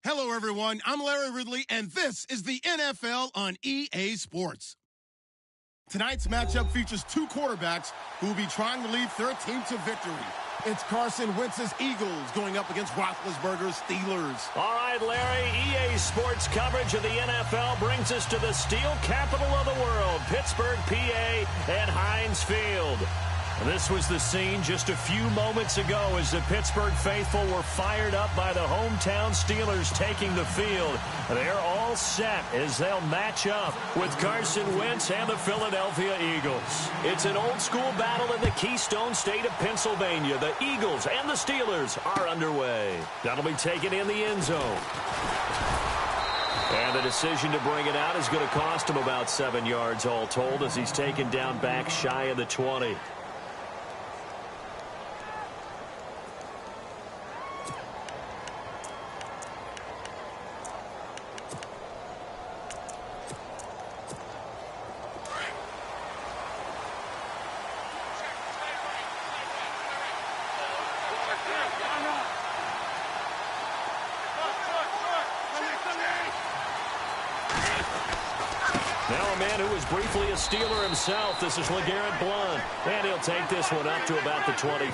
Hello, everyone. I'm Larry Ridley, and this is the NFL on EA Sports. Tonight's matchup features two quarterbacks who will be trying to lead their team to victory. It's Carson Wentz's Eagles going up against Roethlisberger's Steelers. All right, Larry, EA Sports coverage of the NFL brings us to the steel capital of the world, Pittsburgh, PA, and Heinz Field. This was the scene just a few moments ago as the Pittsburgh faithful were fired up by the hometown Steelers taking the field. They're all set as they'll match up with Carson Wentz and the Philadelphia Eagles. It's an old-school battle in the Keystone State of Pennsylvania. The Eagles and the Steelers are underway. That'll be taken in the end zone. And the decision to bring it out is going to cost him about 7 yards all told as he's taken down back shy of the 20. Now a man who was briefly a Steeler himself. This is LeGarrette Blount. And he'll take this one up to about the 23.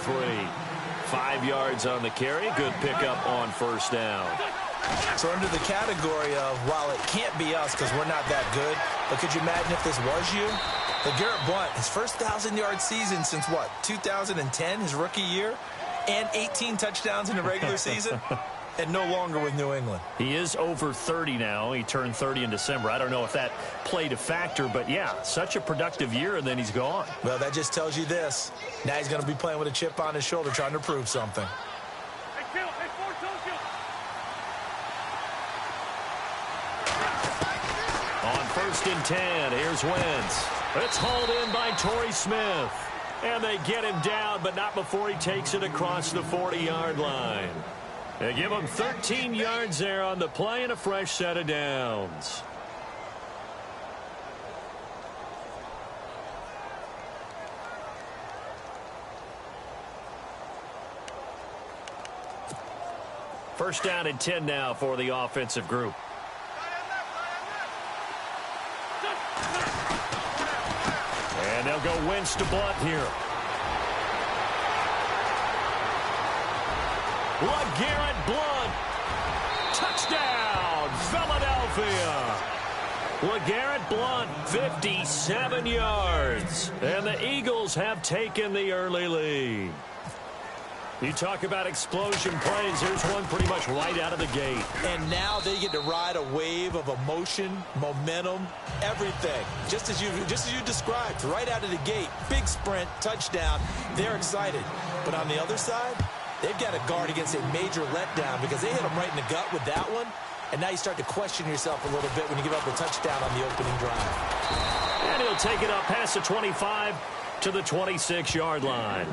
5 yards on the carry. Good pickup on first down. So under the category of, while it can't be us because we're not that good, but could you imagine if this was you? LeGarrette Blount, his first 1,000-yard season since what, 2010, his rookie year? And 18 touchdowns in the regular season? And no longer with New England. He is over 30 now. He turned 30 in December. I don't know if that played a factor, but yeah, such a productive year, and then he's gone. Well, that just tells you this. Now he's going to be playing with a chip on his shoulder trying to prove something. On 1st and 10, here's Wentz. It's hauled in by Torrey Smith. And they get him down, but not before he takes it across the 40-yard line. They give him 13 yards there on the play and a fresh set of downs. First down and 10 now for the offensive group. And they'll go Wentz to Blount here. LeGarrette Blount. Touchdown, Philadelphia. LeGarrette Blount, 57 yards. And the Eagles have taken the early lead. You talk about explosion plays. Here's one pretty much right out of the gate. And now they get to ride a wave of emotion, momentum, everything. Just as you described, right out of the gate. Big sprint, touchdown. They're excited. But on the other side, they've got to guard against a major letdown because they hit them right in the gut with that one. And now you start to question yourself a little bit when you give up the touchdown on the opening drive. And he'll take it up past the 25 to the 26-yard line.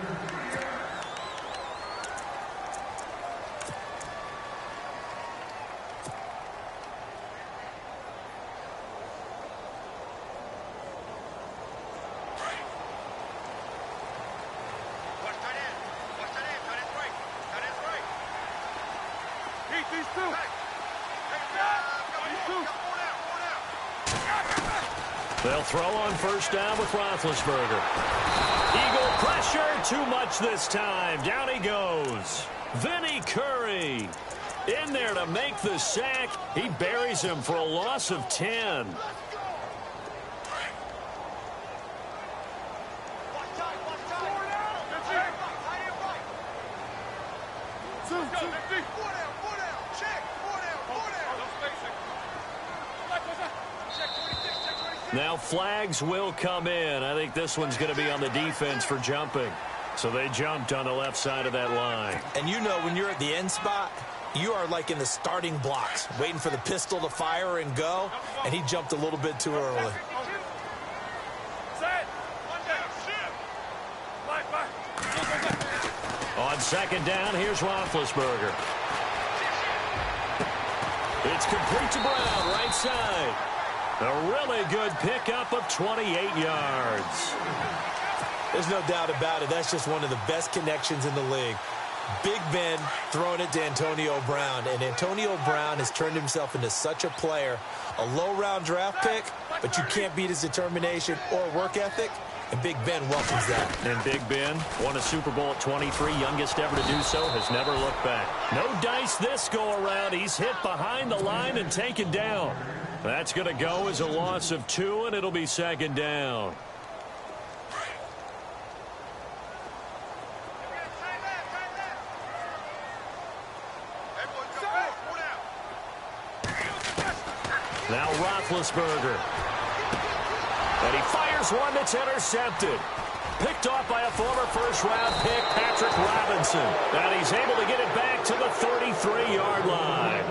They'll throw on first down with Roethlisberger. Eagle pressure, too much this time. Down he goes. Vinny Curry in there to make the sack. He buries him for a loss of 10. Now flags will come in. I think this one's going to be on the defense for jumping. So they jumped on the left side of that line. And you know when you're at the end spot, you are like in the starting blocks, waiting for the pistol to fire and go, and he jumped a little bit too early. On second down, here's Roethlisberger. It's complete to Brown, right side. A really good pickup of 28 yards. There's no doubt about it. That's just one of the best connections in the league. Big Ben throwing it to Antonio Brown, and Antonio Brown has turned himself into such a player. A low-round draft pick, but you can't beat his determination or work ethic, and Big Ben welcomes that. And Big Ben won a Super Bowl at 23, youngest ever to do so, has never looked back. No dice this go-around. He's hit behind the line and taken down. That's going to go as a loss of 2, and it'll be second down. Now Roethlisberger. And he fires one that's intercepted. Picked off by a former first-round pick, Patrick Robinson. And he's able to get it back to the 33-yard line.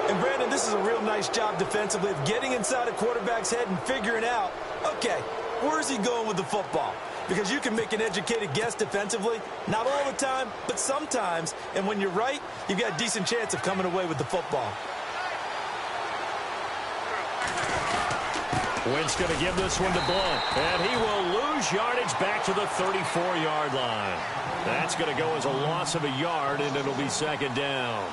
And, Brandon, this is a real nice job defensively of getting inside a quarterback's head and figuring out, okay, where's he going with the football? Because you can make an educated guess defensively, not all the time, but sometimes. And when you're right, you've got a decent chance of coming away with the football. Wentz going to give this one to Blunt. And he will lose yardage back to the 34-yard line. That's going to go as a loss of a yard, and it'll be second down.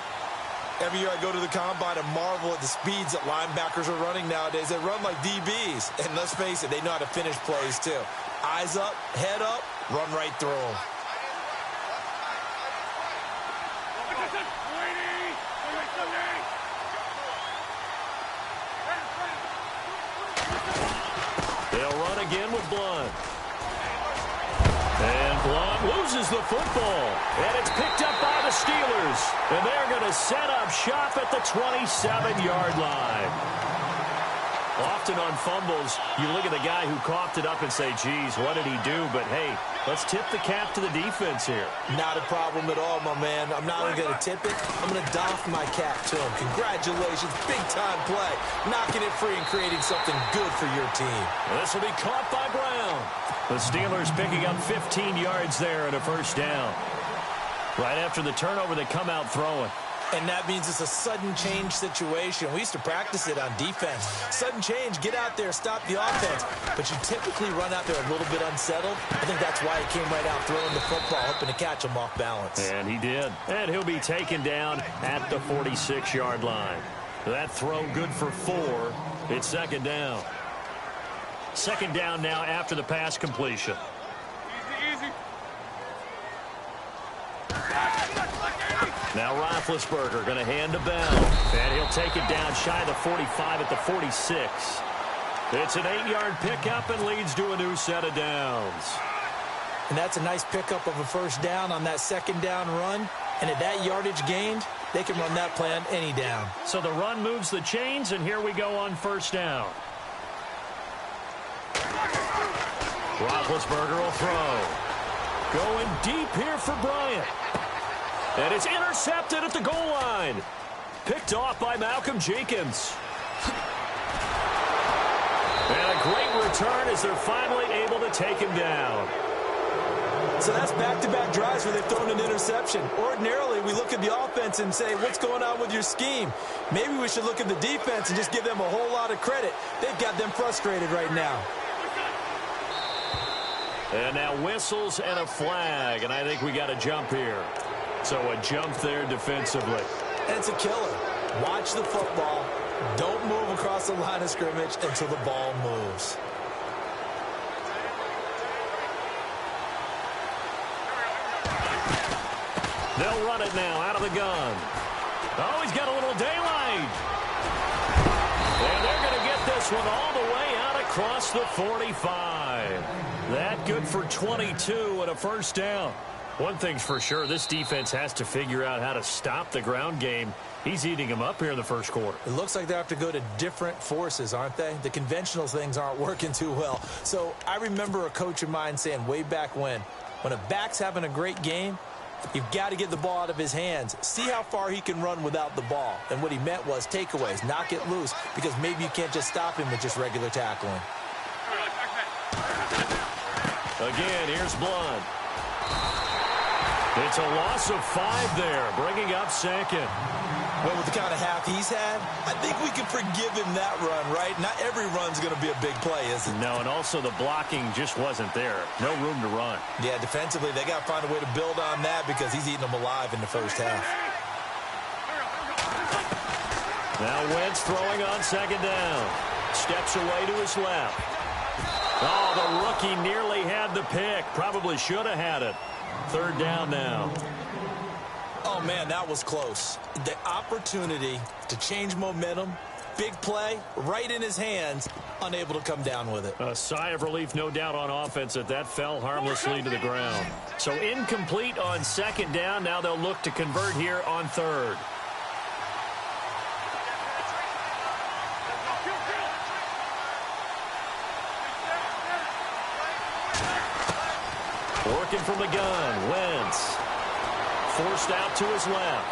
Every year I go to the combine and marvel at the speeds that linebackers are running nowadays. They run like DBs. And let's face it, they know how to finish plays too. Eyes up, head up, run right through them. They'll run again with Blunt. And Blunt loses the football. And it's picked up by the Steelers. And they're going to set up shop at the 27-yard line. Often on fumbles, you look at the guy who coughed it up and say, geez, what did he do? But, hey, let's tip the cap to the defense here. Not a problem at all, my man. I'm not only going to tip it, I'm going to doff my cap to him. Congratulations, big-time play. Knocking it free and creating something good for your team. This will be caught by Brown. The Steelers picking up 15 yards there and a first down. Right after the turnover, they come out throwing. And that means it's a sudden change situation. We used to practice it on defense. Sudden change, get out there, stop the offense. But you typically run out there a little bit unsettled. I think that's why he came right out throwing the football, hoping to catch him off balance. And he did. And he'll be taken down at the 46-yard line. That throw good for 4. It's second down. Second down now after the pass completion. Now Roethlisberger going to hand to Bell. And he'll take it down shy of the 45 at the 46. It's an 8-yard pickup and leads to a new set of downs. And that's a nice pickup of a first down on that second down run. And at that yardage gained, they can run that play on any down. So the run moves the chains, and here we go on first down. Roethlisberger will throw. Going deep here for Bryant. And it's intercepted at the goal line. Picked off by Malcolm Jenkins. And a great return as they're finally able to take him down. So that's back-to-back drives where they've thrown an interception. Ordinarily, we look at the offense and say, what's going on with your scheme? Maybe we should look at the defense and just give them a whole lot of credit. They've got them frustrated right now. And now whistles and a flag, and I think we got a jump here. So a jump there defensively. And it's a killer. Watch the football. Don't move across the line of scrimmage until the ball moves. They'll run it now out of the gun. Oh, he's got a little daylight. And they're going to get this one all the way out across the 45. That good for 22 and a first down. One thing's for sure, this defense has to figure out how to stop the ground game. He's eating them up here in the first quarter. It looks like they have to go to different forces, aren't they? The conventional things aren't working too well. So I remember a coach of mine saying way back when a back's having a great game, you've got to get the ball out of his hands. See how far he can run without the ball. And what he meant was takeaways, knock it loose, because maybe you can't just stop him with just regular tackling. Again, here's Blunt. It's a loss of 5 there, bringing up second. Well, with the kind of half he's had, I think we can forgive him that run, right? Not every run's going to be a big play, is it? No, and also the blocking just wasn't there. No room to run. Yeah, defensively, they got to find a way to build on that because he's eating them alive in the first half. Now Wentz throwing on second down. Steps away to his left. Oh, the rookie nearly had the pick. Probably should have had it. Third down now. Oh, man, that was close. The opportunity to change momentum, big play, right in his hands, unable to come down with it. A sigh of relief, no doubt, on offense that fell harmlessly to the ground. So incomplete on second down. Now they'll look to convert here on third. Working from the gun, Wentz. Forced out to his left.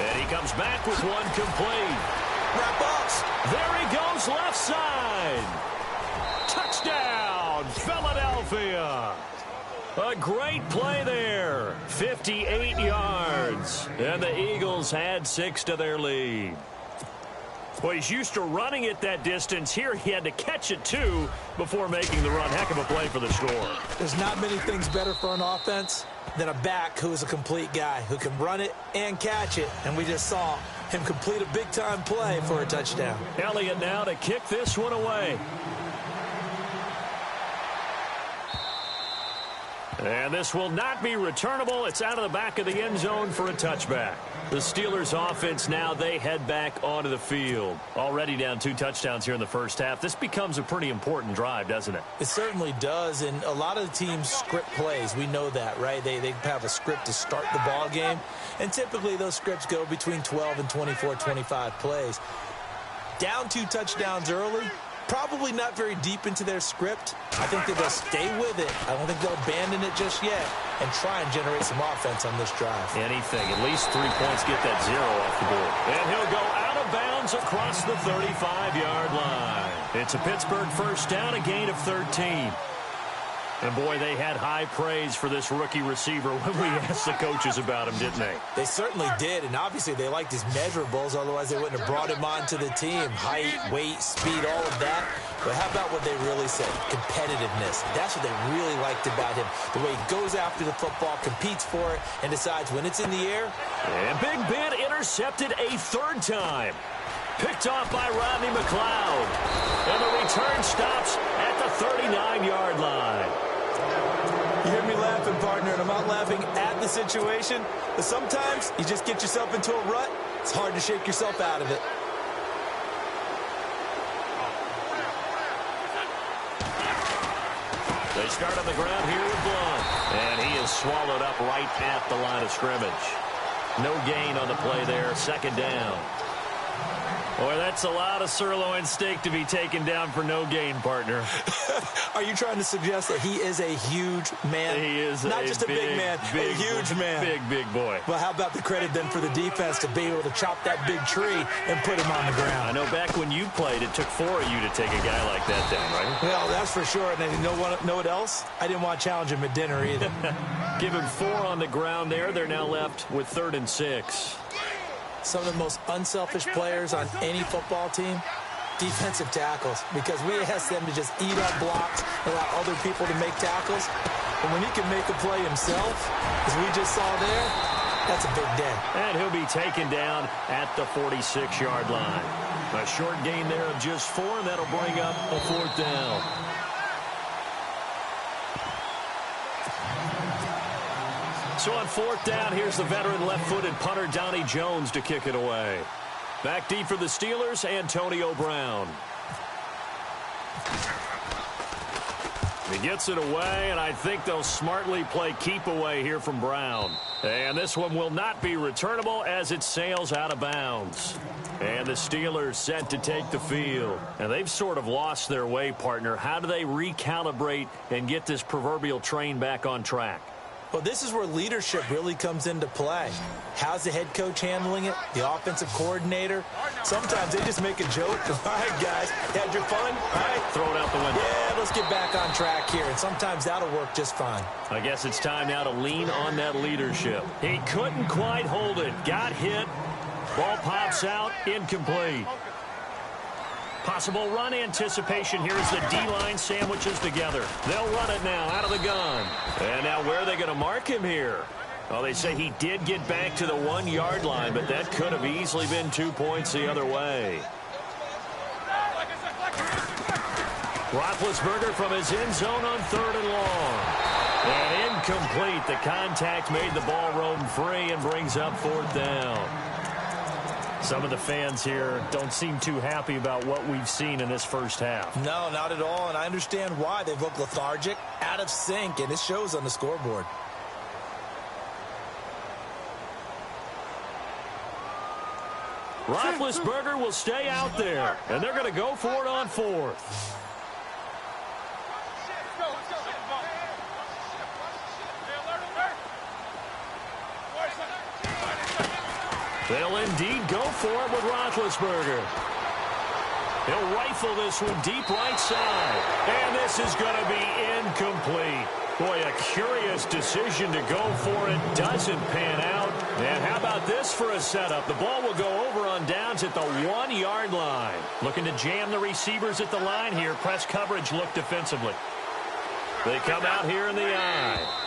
And he comes back with one complete. Wrap ups. There he goes, left side. Touchdown, Philadelphia. A great play there. 58 yards. And the Eagles had 6 to their lead. Well, he's used to running it that distance. Here he had to catch it, too, before making the run. Heck of a play for the score. There's not many things better for an offense than a back who is a complete guy, who can run it and catch it. And we just saw him complete a big-time play for a touchdown. Elliott now to kick this one away. And this will not be returnable. It's out of the back of the end zone for a touchback. The Steelers offense now, they head back onto the field. Already down 2 touchdowns here in the first half. This becomes a pretty important drive, doesn't it? It certainly does, and a lot of the teams script plays. We know that, right? They have a script to start the ball game, and typically those scripts go between 12 and 24, 25 plays. Down 2 touchdowns early, probably not very deep into their script. I think that they'll stay with it. I don't think they'll abandon it just yet and try and generate some offense on this drive. Anything. At least 3 points, get that 0 off the board. And he'll go out of bounds across the 35-yard line. It's a Pittsburgh first down, a gain of 13. And, boy, they had high praise for this rookie receiver when we asked the coaches about him, didn't they? They certainly did, and obviously they liked his measurables. Otherwise, they wouldn't have brought him onto the team. Height, weight, speed, all of that. But how about what they really said? Competitiveness. That's what they really liked about him. The way he goes after the football, competes for it, and decides when it's in the air. And Big Ben intercepted a 3rd time. Picked off by Rodney McLeod. And the return stops at the 39-yard line. You hear me laughing, partner, and I'm not laughing at the situation, but sometimes you just get yourself into a rut. It's hard to shake yourself out of it. They start on the ground here with Blunt. And he is swallowed up right at the line of scrimmage. No gain on the play there. 2nd down. Boy, that's a lot of sirloin steak to be taken down for no gain, partner. Are you trying to suggest that he is a huge man? He is not just a big man, a huge man. Big boy. Well, how about the credit then for the defense to be able to chop that big tree and put him on the ground? I know back when you played, it took 4 of you to take a guy like that down, right? Well, that's for sure. And you know what else? I didn't want to challenge him at dinner either. Give him 4 on the ground there. They're now left with 3rd and 6. Some of the most unselfish players on any football team, defensive tackles, because we ask them to just eat up blocks, allow other people to make tackles. And when he can make a play himself, as we just saw there, that's a big day. And he'll be taken down at the 46-yard line. A short gain there of just 4, and that'll bring up a 4th down. So on 4th down, here's the veteran left-footed punter Donnie Jones to kick it away. Back deep for the Steelers, Antonio Brown. He gets it away, and I think they'll smartly play keep away here from Brown. And this one will not be returnable as it sails out of bounds. And the Steelers set to take the field. And they've sort of lost their way, partner. How do they recalibrate and get this proverbial train back on track? Well, this is where leadership really comes into play. How's the head coach handling it? The offensive coordinator? Sometimes they just make a joke. All right, guys, had your fun? All right. Throw it out the window. Yeah, let's get back on track here, and sometimes that'll work just fine. I guess it's time now to lean on that leadership. He couldn't quite hold it. Got hit. Ball pops out. Incomplete. Possible run anticipation. Here's the D-line sandwiches together. They'll run it now out of the gun. And now where are they going to mark him here? Well, they say he did get back to the 1-yard line, but that could have easily been 2 points the other way. Roethlisberger from his end zone on 3rd and long. And incomplete. The contact made the ball roam free and brings up 4th down. Some of the fans here don't seem too happy about what we've seen in this first half. No, not at all, and I understand why. They've looked lethargic, out of sync, and it shows on the scoreboard. Roethlisberger will stay out there, and they're going to go for it on 4th. They'll indeed go for it with Roethlisberger. He'll rifle this one deep right side. And this is going to be incomplete. Boy, a curious decision to go for it. Doesn't pan out. And how about this for a setup? The ball will go over on downs at the 1-yard line. Looking to jam the receivers at the line here. Press coverage look defensively. They come out here in the eye.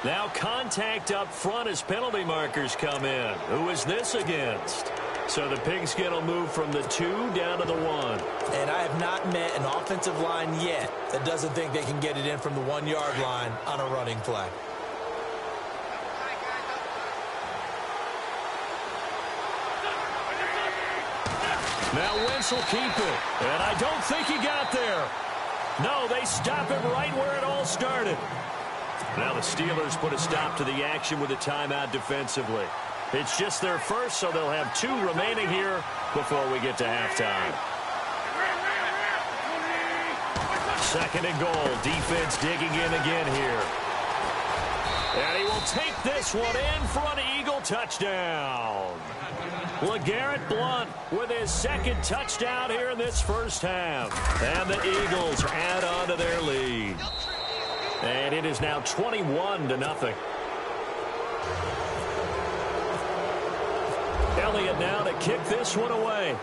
Now contact up front as penalty markers come in. Who is this against? So the pigskin will move from the 2 down to the 1. And I have not met an offensive line yet that doesn't think they can get it in from the 1-yard line on a running play. Now Wentz will keep it. And I don't think he got there. No, they stop it right where it all started. Now the Steelers put a stop to the action with a timeout defensively. It's just their first, so they'll have 2 remaining here before we get to halftime. 2nd and goal. Defense digging in again here. And he will take this one in for an Eagle touchdown. LeGarrette Blount with his 2nd touchdown here in this first half. And the Eagles add on to their lead. And it is now 21-0. Elliott now to kick this one away.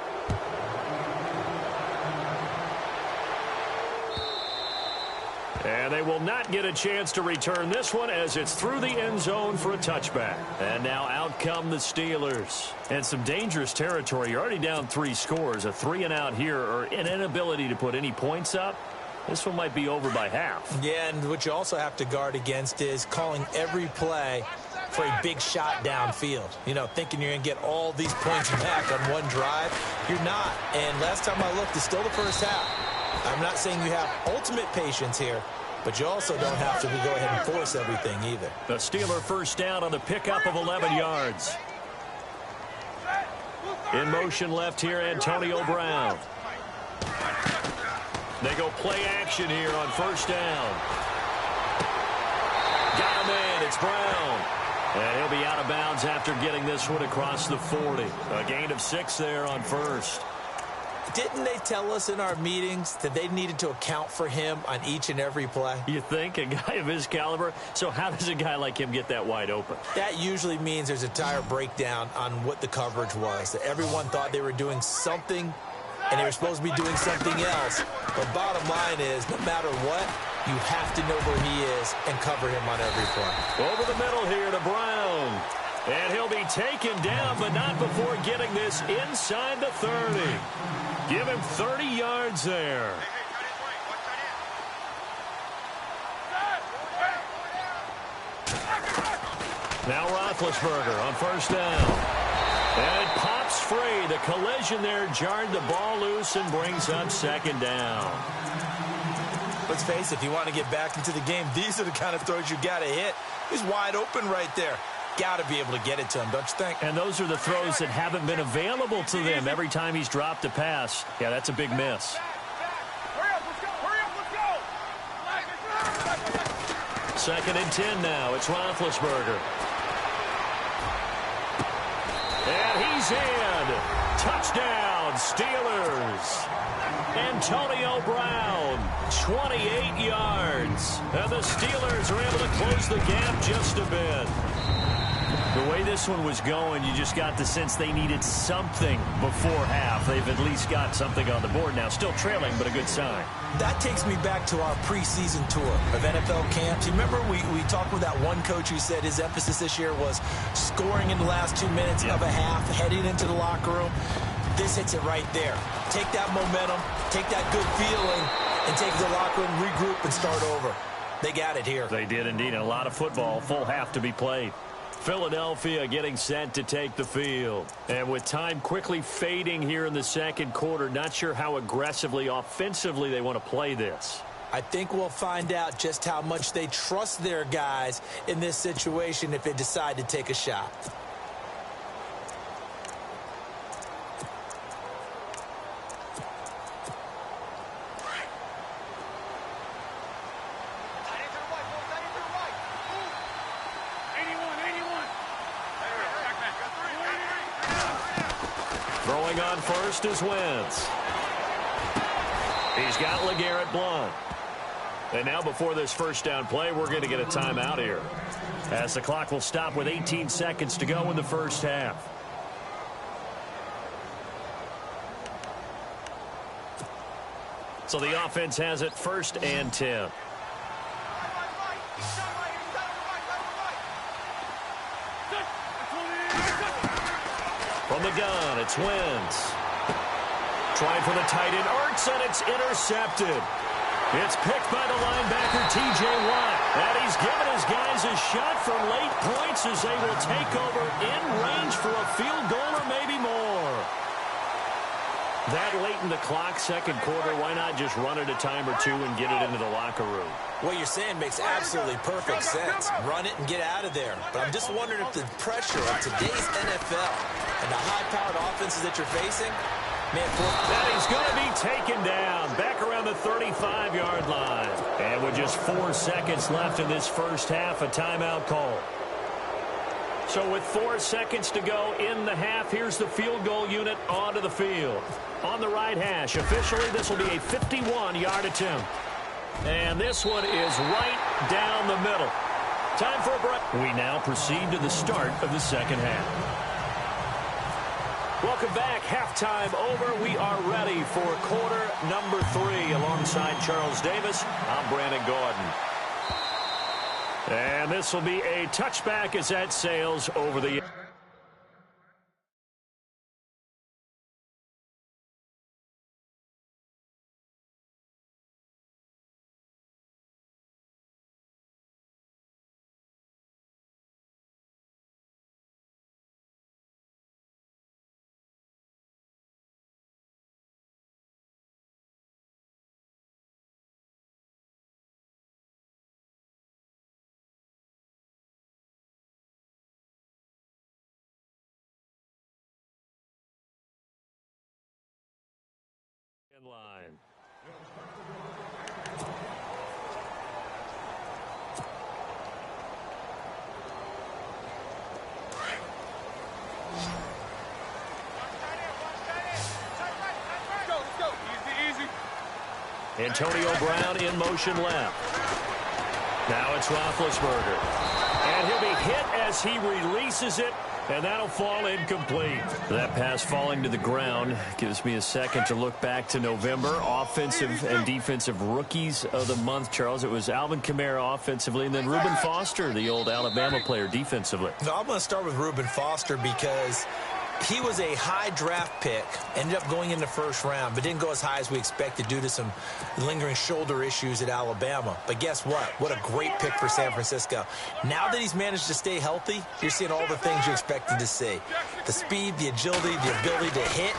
And they will not get a chance to return this one as it's through the end zone for a touchback. And now out come the Steelers. And some dangerous territory. You're already down 3 scores. A 3-and-out here or an inability to put any points up. This one might be over by half. Yeah, and what you also have to guard against is calling every play for a big shot downfield. You know, thinking you're going to get all these points back on one drive. You're not. And last time I looked, it's still the first half. I'm not saying you have ultimate patience here, but you also don't have to go ahead and force everything either. The Steeler first down on the pickup of 11 yards. In motion left here, Antonio Brown. They go play action here on first down. Got him in. It's Brown. And he'll be out of bounds after getting this one across the 40. A gain of 6 there on first. Didn't they tell us in our meetings that they needed to account for him on each and every play? You think? A guy of his caliber? So how does a guy like him get that wide open? That usually means there's a entire breakdown on what the coverage was. That everyone thought they were doing something and they were supposed to be doing something else. But bottom line is, no matter what, you have to know where he is and cover him on every play. Over the middle here to Brown. And he'll be taken down, but not before getting this inside the 30. Give him 30 yards there. Now Roethlisberger on first down. And it pops free. The collision there jarred the ball loose and brings up second down. Let's face it, if you want to get back into the game, these are the kind of throws you got to hit. He's wide open right there. Got to be able to get it to him, don't you think? And those are the throws that haven't been available to them every time he's dropped a pass. Yeah, that's a big miss. 2nd and 10 now. It's Roethlisberger. And he's in. Touchdown, Steelers. Antonio Brown, 28 yards. And the Steelers are able to close the gap just a bit. The way this one was going, you just got the sense they needed something before half. They've at least got something on the board now. Still trailing, but a good sign. That takes me back to our preseason tour of NFL camps. You remember we talked with that one coach who said his emphasis this year was scoring in the last 2 minutes of a half, heading into the locker room. This hits it right there. Take that momentum, take that good feeling, and take the locker room, regroup, and start over. They got it here. They did indeed. A lot of football, full half to be played. Philadelphia getting set to take the field. And with time quickly fading here in the second quarter, not sure how aggressively, offensively they want to play this. I think we'll find out just how much they trust their guys in this situation if they decide to take a shot. Throwing on first is Wentz. He's got LeGarrette Blount. And now before this first down play, we're going to get a timeout here, as the clock will stop with 18 seconds to go in the first half. So the offense has it 1st and 10. From the gun, it's Wentz. Trying for the tight end, Ertz, and it's intercepted. It's picked by the linebacker, T.J. Watt. And he's given his guys a shot for late points as they will take over in range for a field goal or maybe more. That late in the clock, second quarter, why not just run it a time or two and get it into the locker room? What you're saying makes absolutely perfect sense. Run it and get out of there. But I'm just wondering if the pressure of today's NFL and the high-powered offenses that you're facing, man, that he's going to be taken down back around the 35-yard line. And with just 4 seconds left in this first half, a timeout call. So with 4 seconds to go in the half, here's the field goal unit onto the field. On the right hash, officially, this will be a 51-yard attempt. And this one is right down the middle. Time for a break. We now proceed to the start of the second half. Welcome back. Halftime over. We are ready for quarter number 3. Alongside Charles Davis, I'm Brandon Gordon. And this will be a touchback as that sails over the... line. Antonio Brown in motion left. Now it's Roethlisberger. And he'll be hit as he releases it. And that'll fall incomplete. That pass falling to the ground gives me a second to look back to November. Offensive and defensive rookies of the month, Charles. It was Alvin Kamara offensively, and then Reuben Foster, the old Alabama player, defensively. No, I'm going to start with Reuben Foster because he was a high draft pick, ended up going in the first round, but didn't go as high as we expected due to some lingering shoulder issues at Alabama. But guess what? What a great pick for San Francisco. Now that he's managed to stay healthy, you're seeing all the things you expected to see. The speed, the agility, the ability to hit,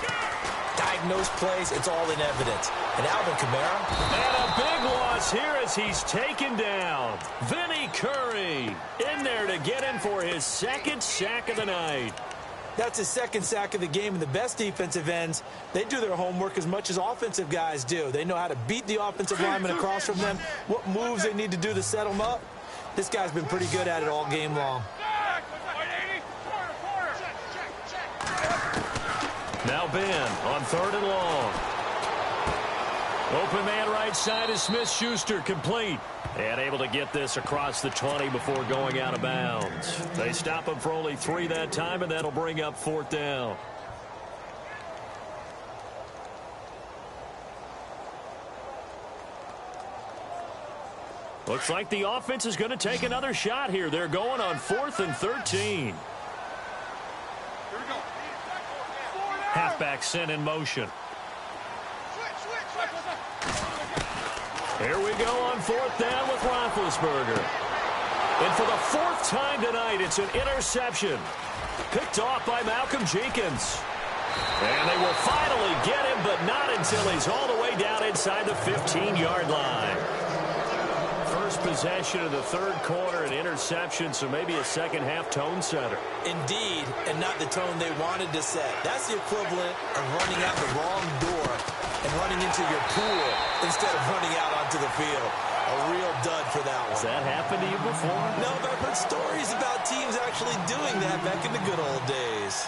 diagnose plays, it's all in evidence. And Alvin Kamara. And a big loss here as he's taken down. Vinny Curry in there to get him for his second sack of the night. That's his second sack of the game, and the best defensive ends, they do their homework as much as offensive guys do. They know how to beat the offensive lineman across from them, what moves they need to do to set them up. This guy's been pretty good at it all game long. Now Ben on 3rd and long. Open man right side is Smith-Schuster, complete. And able to get this across the 20 before going out of bounds. They stop him for only 3 that time, and that'll bring up 4th down. Looks like the offense is going to take another shot here. They're going on 4th and 13. Halfback sent in motion. Here we go on 4th down with Roethlisberger. And for the 4th time tonight, it's an interception. Picked off by Malcolm Jenkins. And they will finally get him, but not until he's all the way down inside the 15-yard line. First possession of the 3rd quarter, an interception, so maybe a second-half tone setter. Indeed, and not the tone they wanted to set. That's the equivalent of running out the wrong door and running into your pool instead of running out onto the field. A real dud for that one. Has that happened to you before? No, but I've heard stories about teams actually doing that back in the good old days.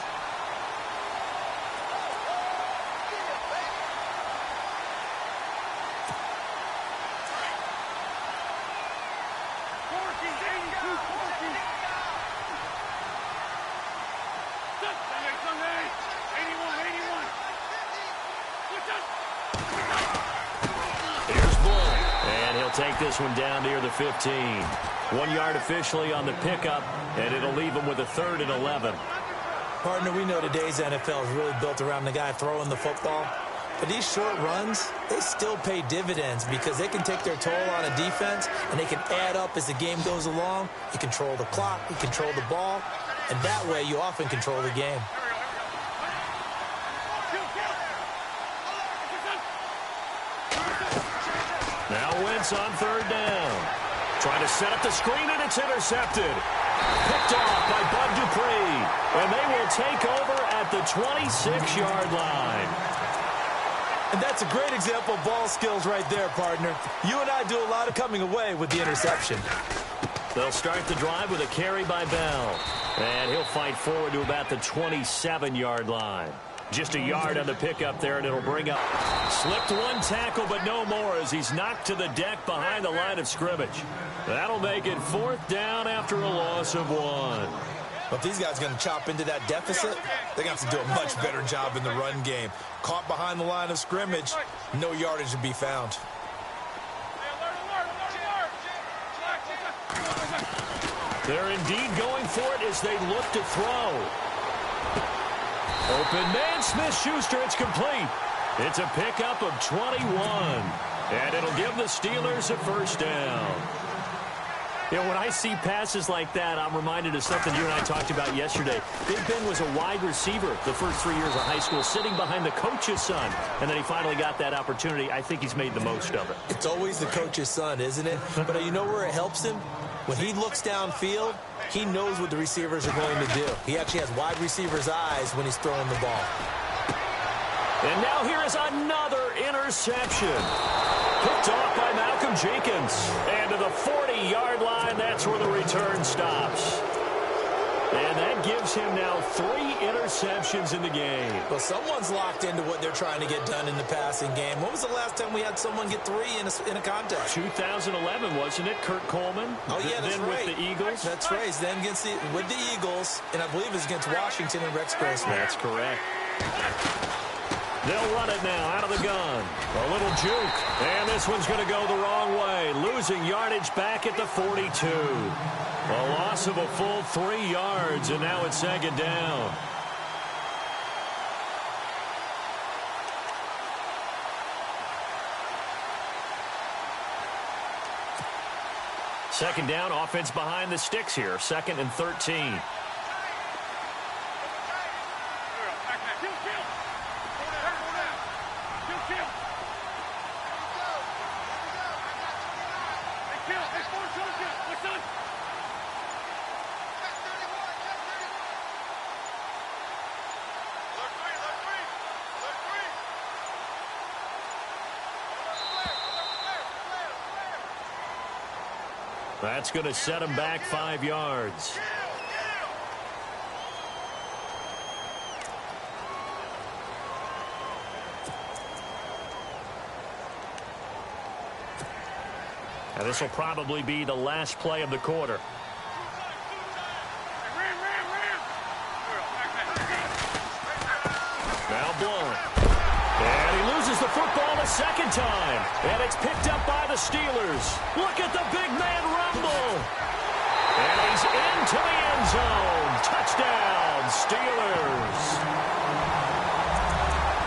Take this one down near the 15. 1 yard officially on the pickup, and it'll leave them with a 3rd and 11. Partner, we know today's NFL is really built around the guy throwing the football. But these short runs, they still pay dividends because they can take their toll on a defense, and they can add up as the game goes along. You control the clock, you control the ball, and that way you often control the game. Now Wentz on 3rd down. Trying to set up the screen, and it's intercepted. Picked off by Bud Dupree. And they will take over at the 26-yard line. And that's a great example of ball skills right there, partner. You and I do a lot of coming away with the interception. They'll start the drive with a carry by Bell. And he'll fight forward to about the 27-yard line. Just a yard on the pickup there, and it'll bring up. Slipped one tackle, but no more as he's knocked to the deck behind the line of scrimmage. That'll make it 4th down after a loss of 1. But if these guys are going to chop into that deficit, they're going to have to do a much better job in the run game. Caught behind the line of scrimmage, no yardage to be found. They're indeed going for it as they look to throw. Open man, Smith-Schuster, it's complete. It's a pickup of 21. And it'll give the Steelers a 1st down. You know, when I see passes like that, I'm reminded of something you and I talked about yesterday. Big Ben was a wide receiver the first 3 years of high school, sitting behind the coach's son. And then he finally got that opportunity. I think he's made the most of it. It's always the coach's son, isn't it? But you know where it helps him? When he looks downfield, he knows what the receivers are going to do. He actually has wide receivers' eyes when he's throwing the ball. And now here is another interception. Picked off by Malcolm Jenkins. And to the 40-yard line, that's where the return stops. And that gives him now 3 interceptions in the game. Well, someone's locked into what they're trying to get done in the passing game. When was the last time we had someone get 3 in a contest? 2011, wasn't it? Kurt Coleman. Oh, yeah, that's then right. With the Eagles. That's right. Then with the Eagles, and I believe it's against Washington and Rex Grossman. That's correct. They'll run it now out of the gun. A little juke. And this one's going to go the wrong way. Losing yardage back at the 42. A loss of a full 3 yards, and now it's 2nd down. Second down, offense behind the sticks here. 2nd and 13. That's going to set him back 5 yards. And this will probably be the last play of the quarter. Now Blunt. And he loses the football a second time. And it's picked up by the Steelers. Look at the big man rumble. And he's into the end zone. Touchdown, Steelers.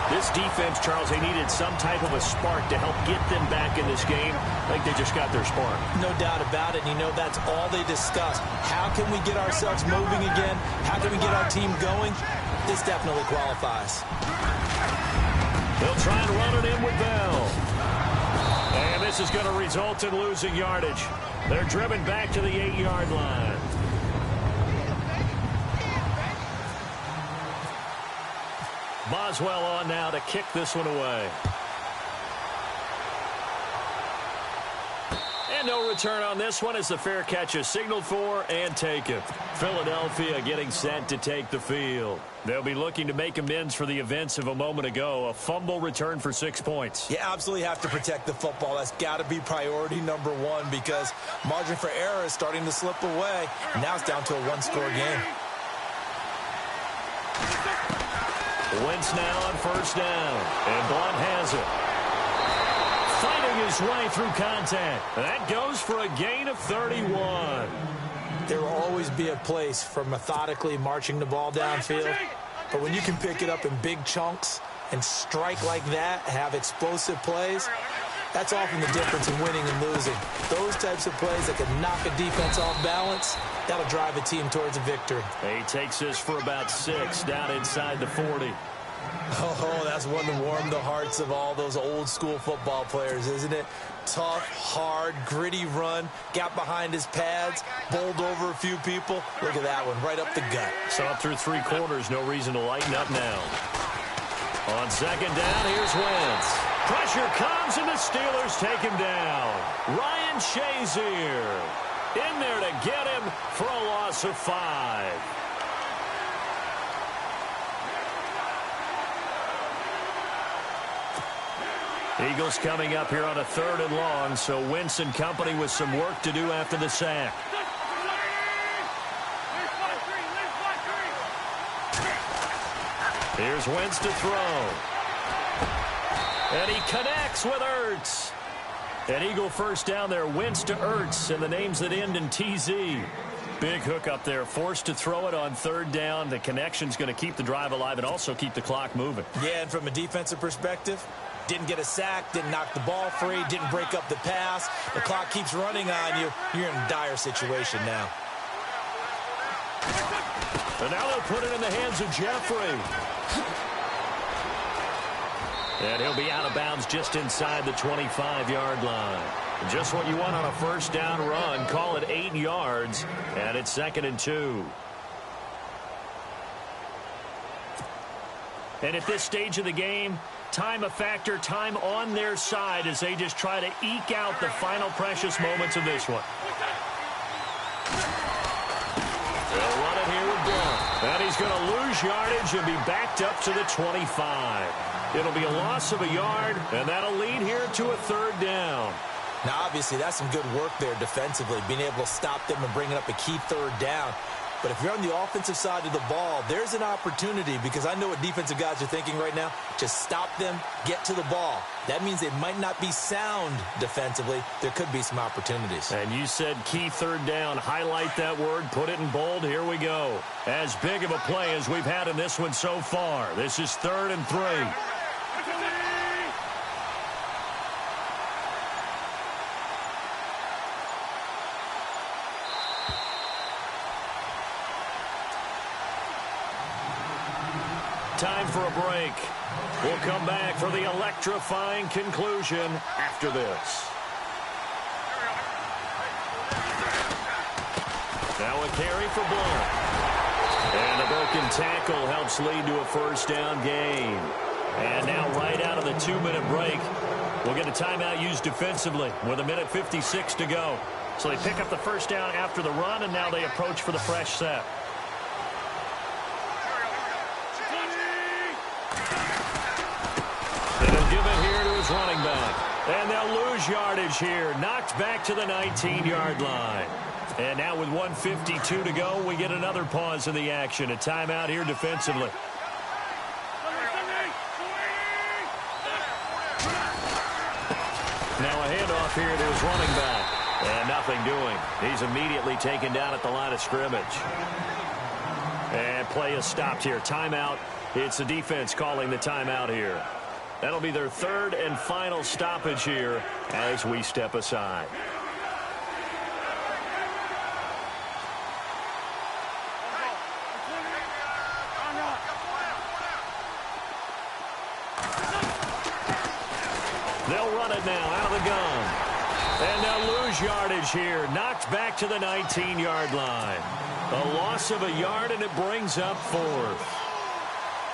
This defense, Charles, they needed some type of a spark to help get them back in this game. I think they just got their spark. No doubt about it. And, you know, that's all they discussed. How can we get ourselves moving again? How can we get our team going? This definitely qualifies. They'll try and run it in with Bell. And this is going to result in losing yardage. They're driven back to the 8-yard line. Boswell on now to kick this one away. And no return on this one as the fair catch is signaled for and taken. Philadelphia getting set to take the field. They'll be looking to make amends for the events of a moment ago. A fumble return for 6 points. You absolutely have to protect the football. That's got to be priority number one because margin for error is starting to slip away. Now it's down to a one-score game. Wentz now on first down. And Blunt has it. Fighting his way through contact. That goes for a gain of 31. There will always be a place for methodically marching the ball downfield. But when you can pick it up in big chunks and strike like that, have explosive plays, that's often the difference in winning and losing. Those types of plays that can knock a defense off balance, that'll drive a team towards a victory. He takes this for about 6 down inside the 40. Oh, that's one to warm the hearts of all those old-school football players, isn't it? Tough, hard, gritty run, got behind his pads, bowled over a few people. Look at that one, right up the gut. So up through 3 quarters, no reason to lighten up now. On second down, here's Wentz. Pressure comes, and the Steelers take him down. Ryan Shazier in there to get him for a loss of 5. Eagles coming up here on a 3rd and long, so Wentz and company with some work to do after the sack. Here's Wentz to throw. And he connects with Ertz. An Eagle first down there, Wentz to Ertz, and the names that end in TZ. Big hook up there, forced to throw it on 3rd down. The connection's going to keep the drive alive and also keep the clock moving. Yeah, and from a defensive perspective, didn't get a sack, didn't knock the ball free, didn't break up the pass. The clock keeps running on you. You're in a dire situation now. And now they'll put it in the hands of Jeffrey. And he'll be out of bounds just inside the 25-yard line. Just what you want on a first down run. Call it 8 yards, and it's 2nd and 2. And at this stage of the game, time a factor, time on their side as they just try to eke out the final precious moments of this one. They'll run it here with Blunt. And he's going to lose yardage and be backed up to the 25. It'll be a loss of a yard, and that'll lead here to a 3rd down. Now, obviously, that's some good work there defensively, being able to stop them and bringing up a key 3rd down. But if you're on the offensive side of the ball, there's an opportunity because I know what defensive guys are thinking right now. Just stop them, get to the ball. That means they might not be sound defensively. There could be some opportunities. And you said key 3rd down. Highlight that word. Put it in bold. Here we go. As big of a play as we've had in this one so far. This is 3rd and 3. Time for a break. We'll come back for the electrifying conclusion after this. Now a carry for Blunt. And a broken tackle helps lead to a first down gain. And now right out of the 2-minute break, we'll get a timeout used defensively with 1:56 to go. So they pick up the first down after the run, and now they approach for the fresh set. And he'll give it here to his running back. And they'll lose yardage here. Knocked back to the 19-yard line. And now with 1:52 to go, we get another pause in the action. A timeout here defensively. Now a handoff here to his running back. And nothing doing. He's immediately taken down at the line of scrimmage. And play is stopped here. Timeout. It's the defense calling the timeout here. That'll be their third and final stoppage here as we step aside. They'll run it now out of the gun. And they'll lose yardage here. Knocked back to the 19-yard line. A loss of a yard, and it brings up fourth.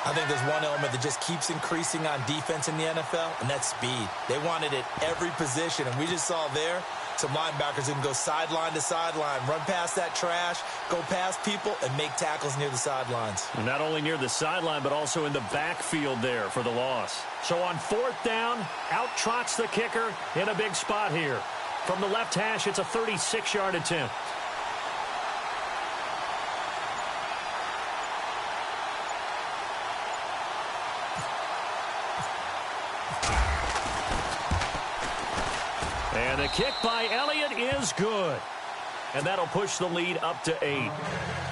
I think there's one element that just keeps increasing on defense in the NFL, and that's speed. They want it at every position, and we just saw there some linebackers who can go sideline to sideline, run past that trash, go past people, and make tackles near the sidelines. Not only near the sideline, but also in the backfield there for the loss. So on fourth down, out trots the kicker in a big spot here. From the left hash, it's a 36-yard attempt. And the kick by Elliott is good. And that'll push the lead up to 8.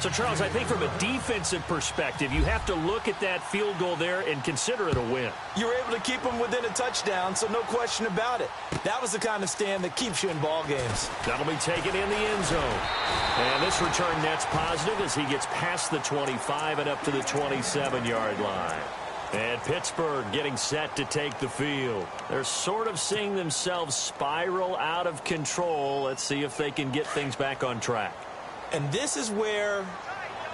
So, Charles, I think from a defensive perspective, you have to look at that field goal there and consider it a win. You were able to keep them within a touchdown, so no question about it. That was the kind of stand that keeps you in ball games. That'll be taken in the end zone. And this return net's positive as he gets past the 25 and up to the 27-yard line. And Pittsburgh getting set to take the field. They're sort of seeing themselves spiral out of control. Let's see if they can get things back on track. And this is where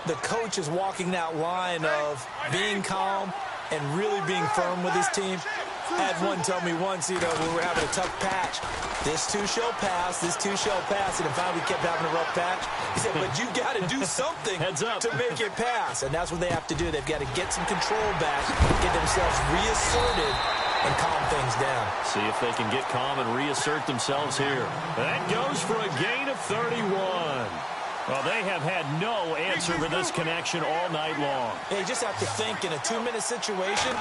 the coach is walking that line of being calm and really being firm with his team. I had one tell me once, we were having a tough patch. This too shall pass, this too shall pass. And finally we kept having a rough patch. He said, but you got to do something to make it pass. And that's what they have to do. They've got to get some control back, get themselves reasserted, and calm things down. See if they can get calm and reassert themselves here. That goes for a gain of 31. Well, they have had no answer for this connection all night long. Yeah, you just have to think in a 2-minute situation,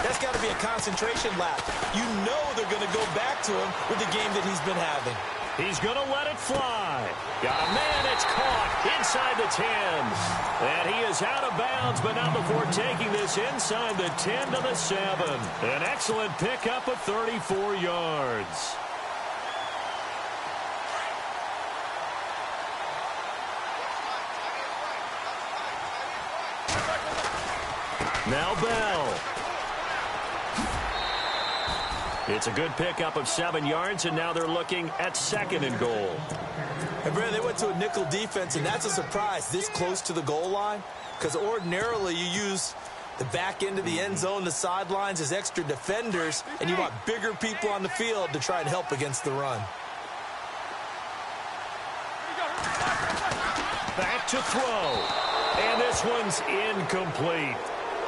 that's got to be a concentration lap. You know they're going to go back to him with the game that he's been having. He's going to let it fly. Got a man, it's caught inside the 10. And he is out of bounds, but not before taking this inside the 10 to the 7. An excellent pickup of 34 yards. Now Bell. It's a good pickup of 7 yards, and now they're looking at 2nd and goal. And Brad, they went to a nickel defense, and that's a surprise this close to the goal line, because ordinarily you use the back end of the end zone, the sidelines as extra defenders, and you want bigger people on the field to try and help against the run. Back to throw. And this one's incomplete.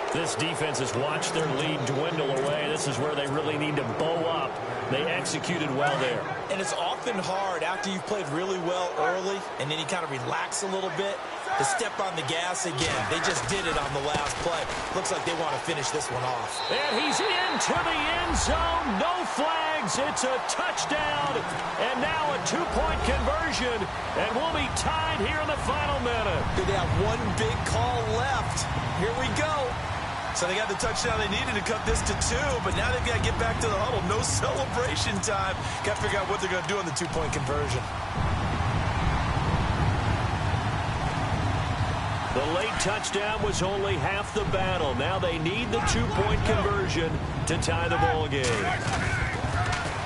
This defense has watched their lead dwindle away. This is where they really need to bow up. They executed well there. And it's often hard after you've played really well early and then you kind of relax a little bit to step on the gas again. They just did it on the last play. Looks like they want to finish this one off. And he's into the end zone. No flags. It's a touchdown. And now a 2-point conversion. And we'll be tied here in the final minute. They have one big call left. Here we go. So they got the touchdown they needed to cut this to 2, but now they've got to get back to the huddle. No celebration time. Got to figure out what they're going to do on the 2-point conversion. The late touchdown was only half the battle. Now they need the 2-point conversion to tie the ball game.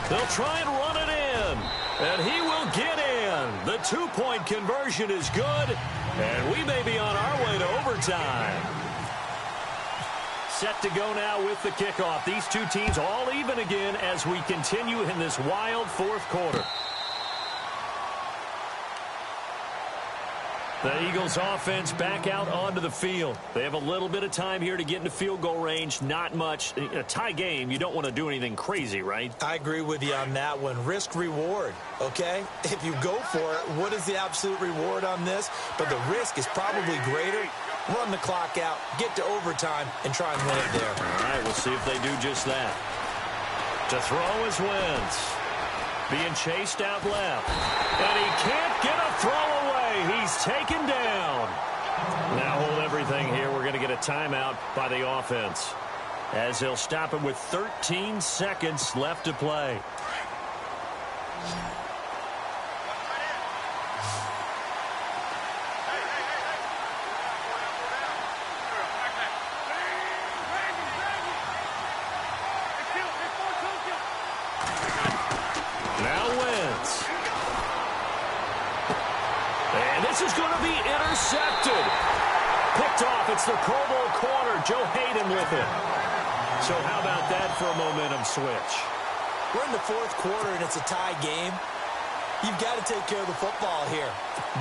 They'll try and run it in, and he will get in. The 2-point conversion is good, and we may be on our way to overtime. Set to go now with the kickoff. These two teams all even again as we continue in this wild fourth quarter. The Eagles offense back out onto the field. They have a little bit of time here to get into field goal range. Not much. In a tie game, you don't want to do anything crazy, right? I agree with you on that one. Risk reward, okay? If you go for it, what is the absolute reward on this? But the risk is probably greater. Run the clock out, get to overtime, and try and win it there. All right, we'll see if they do just that. To throw is Wentz. Being chased out left. And he can't get a throw away. He's taken down. Now hold everything here. We're going to get a timeout by the offense, as they'll stop it with 13 seconds left to play. This is going to be intercepted. Picked off. It's the Pro Bowl corner, Joe Hayden, with it. So how about that for a momentum switch? We're in the fourth quarter, and it's a tie game. You've got to take care of the football here.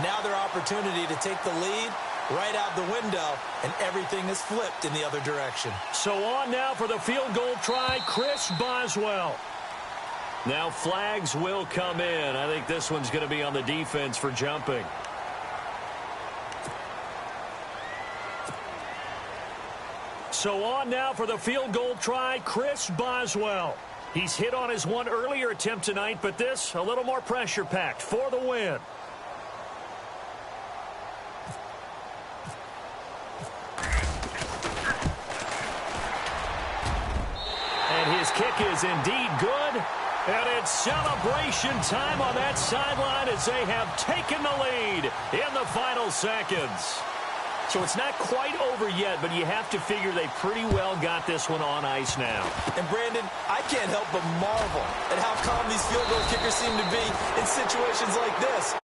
Now their opportunity to take the lead right out the window, and everything is flipped in the other direction. So on now for the field goal try, Chris Boswell. Now flags will come in. I think this one's going to be on the defense for jumping. So on now for the field goal try, Chris Boswell. He's hit on his one earlier attempt tonight, but this a little more pressure-packed for the win. And his kick is indeed good. And it's celebration time on that sideline as they have taken the lead in the final seconds. So it's not quite over yet, but you have to figure they pretty well got this one on ice now. And, Brandon, I can't help but marvel at how calm these field goal kickers seem to be in situations like this.